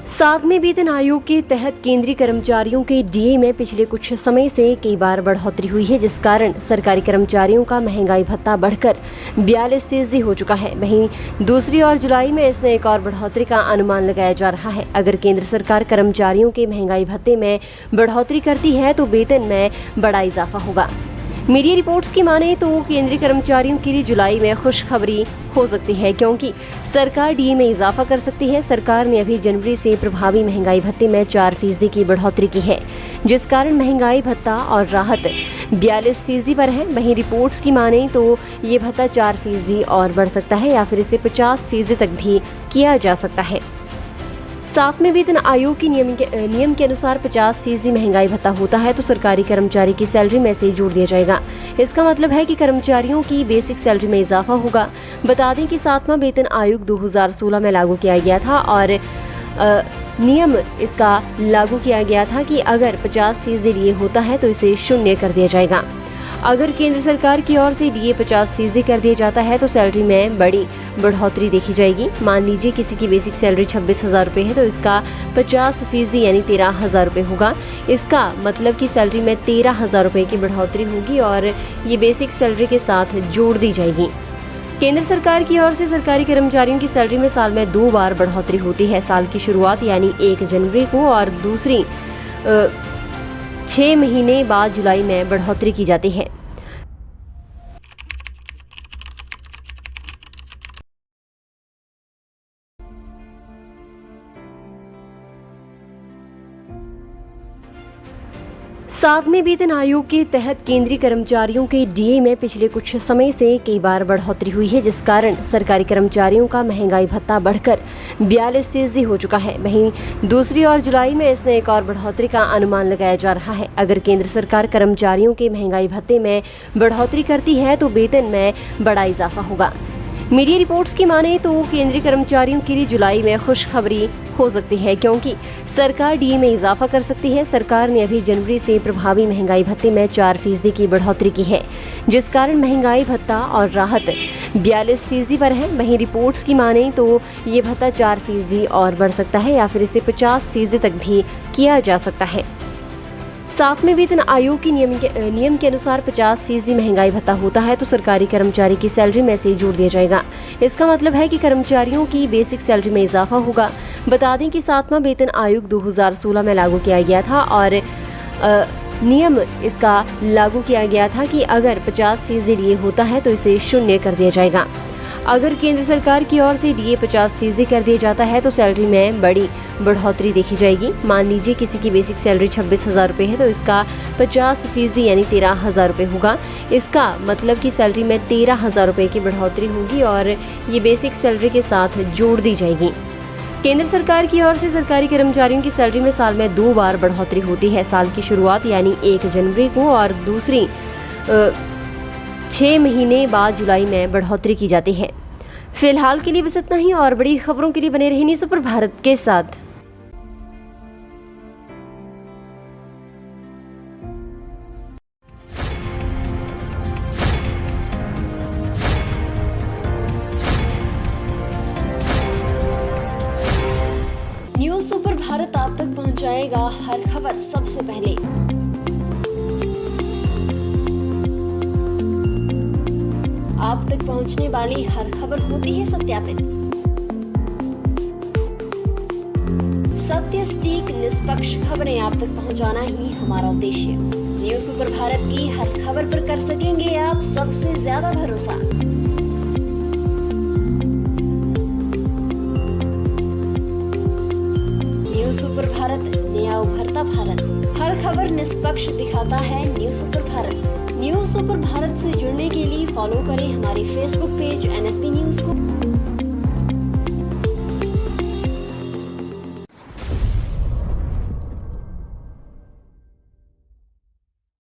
सातवें वेतन आयोग के तहत केंद्रीय कर्मचारियों के डीए में पिछले कुछ समय से कई बार बढ़ोतरी हुई है, जिस कारण सरकारी कर्मचारियों का महंगाई भत्ता बढ़कर 42% हो चुका है। वहीं दूसरी ओर जुलाई में इसमें एक और बढ़ोतरी का अनुमान लगाया जा रहा है। अगर केंद्र सरकार कर्मचारियों के महंगाई भत्ते में बढ़ोतरी करती है तो वेतन में बड़ा इजाफा होगा। मीडिया रिपोर्ट्स की माने तो केंद्रीय कर्मचारियों के लिए जुलाई में खुशखबरी हो सकती है, क्योंकि सरकार डीए में इजाफा कर सकती है। सरकार ने अभी जनवरी से प्रभावी महंगाई भत्ते में 4% की बढ़ोतरी की है, जिस कारण महंगाई भत्ता और राहत 42% पर है। वहीं रिपोर्ट्स की माने तो ये भत्ता 4% और बढ़ सकता है या फिर इसे 50% तक भी किया जा सकता है। सातवें वेतन आयोग की नियम के अनुसार 50% महंगाई भत्ता होता है तो सरकारी कर्मचारी की सैलरी में से जोड़ दिया जाएगा। इसका मतलब है कि कर्मचारियों की बेसिक सैलरी में इजाफा होगा। बता दें कि सातवां वेतन आयोग 2016 में लागू किया गया था और नियम इसका लागू किया गया था कि अगर 50% डीए होता है तो इसे शून्य कर दिया जाएगा। अगर केंद्र सरकार की ओर से डीए 50% कर दिया जाता है तो सैलरी में बड़ी बढ़ोतरी देखी जाएगी। मान लीजिए किसी की बेसिक सैलरी 26,000 रुपये है तो इसका 50% यानी 13,000 रुपये होगा। इसका मतलब कि सैलरी में 13,000 रुपये की बढ़ोतरी होगी और ये बेसिक सैलरी के साथ जोड़ दी जाएगी। केंद्र सरकार की ओर से सरकारी कर्मचारियों की सैलरी में साल में 2 बार बढ़ोतरी होती है। साल की शुरुआत यानी 1 जनवरी को और दूसरी 6 महीने बाद जुलाई में बढ़ोतरी की जाती है। सातवें वेतन आयोग के तहत केंद्रीय कर्मचारियों के डीए में पिछले कुछ समय से कई बार बढ़ोतरी हुई है, जिस कारण सरकारी कर्मचारियों का महंगाई भत्ता बढ़कर 42% हो चुका है। वहीं दूसरी ओर जुलाई में इसमें एक और बढ़ोतरी का अनुमान लगाया जा रहा है। अगर केंद्र सरकार कर्मचारियों के महंगाई भत्ते में बढ़ोतरी करती है तो वेतन में बड़ा इजाफा होगा। मीडिया रिपोर्ट्स की माने तो केंद्रीय कर्मचारियों के लिए जुलाई में खुशखबरी हो सकती है, क्योंकि सरकार डीए में इजाफा कर सकती है। सरकार ने अभी जनवरी से प्रभावी महंगाई भत्ते में 4% की बढ़ोतरी की है, जिस कारण महंगाई भत्ता और राहत 42% पर है। वहीं रिपोर्ट्स की माने तो ये भत्ता 4% और बढ़ सकता है या फिर इसे 50% तक भी किया जा सकता है। सातवें वेतन आयोग की नियम के अनुसार 50% महंगाई भत्ता होता है तो सरकारी कर्मचारी की सैलरी में से जोड़ दिया जाएगा। इसका मतलब है कि कर्मचारियों की बेसिक सैलरी में इजाफा होगा। बता दें कि सातवां वेतन आयोग 2016 में लागू किया गया था और नियम इसका लागू किया गया था कि अगर 50% डीए होता है तो इसे शून्य कर दिया जाएगा। अगर केंद्र सरकार की ओर से डीए 50% कर दिया जाता है तो सैलरी में बड़ी बढ़ोतरी देखी जाएगी। मान लीजिए किसी की बेसिक सैलरी 26,000 रुपये है तो इसका 50% यानी 13,000 रुपये होगा। इसका मतलब कि सैलरी में 13,000 रुपये की बढ़ोतरी होगी और ये बेसिक सैलरी के साथ जोड़ दी जाएगी। केंद्र सरकार की ओर से सरकारी कर्मचारियों की सैलरी में साल में 2 बार बढ़ोतरी होती है। साल की शुरुआत यानी 1 जनवरी को और दूसरी 6 महीने बाद जुलाई में बढ़ोतरी की जाती है। फिलहाल के लिए बस इतना ही और बड़ी खबरों के लिए बने रहिए न्यूज़ सुपर भारत के साथ। न्यूज़ सुपर भारत आप तक पहुंचाएगा हर खबर सबसे पहले। आप तक पहुंचने वाली हर खबर होती है सत्यापित। सत्य, सटीक, निष्पक्ष खबरें आप तक पहुंचाना ही हमारा उद्देश्य। न्यूज़ सुपर भारत की हर खबर पर कर सकेंगे आप सबसे ज्यादा भरोसा। न्यूज़ सुपर भारत, नया उभरता भारत। हर खबर निष्पक्ष दिखाता है news super Bharat. News super Bharat से जुड़ने के लिए फॉलो करें हमारे फेसबुक पेज NSP न्यूज़ को।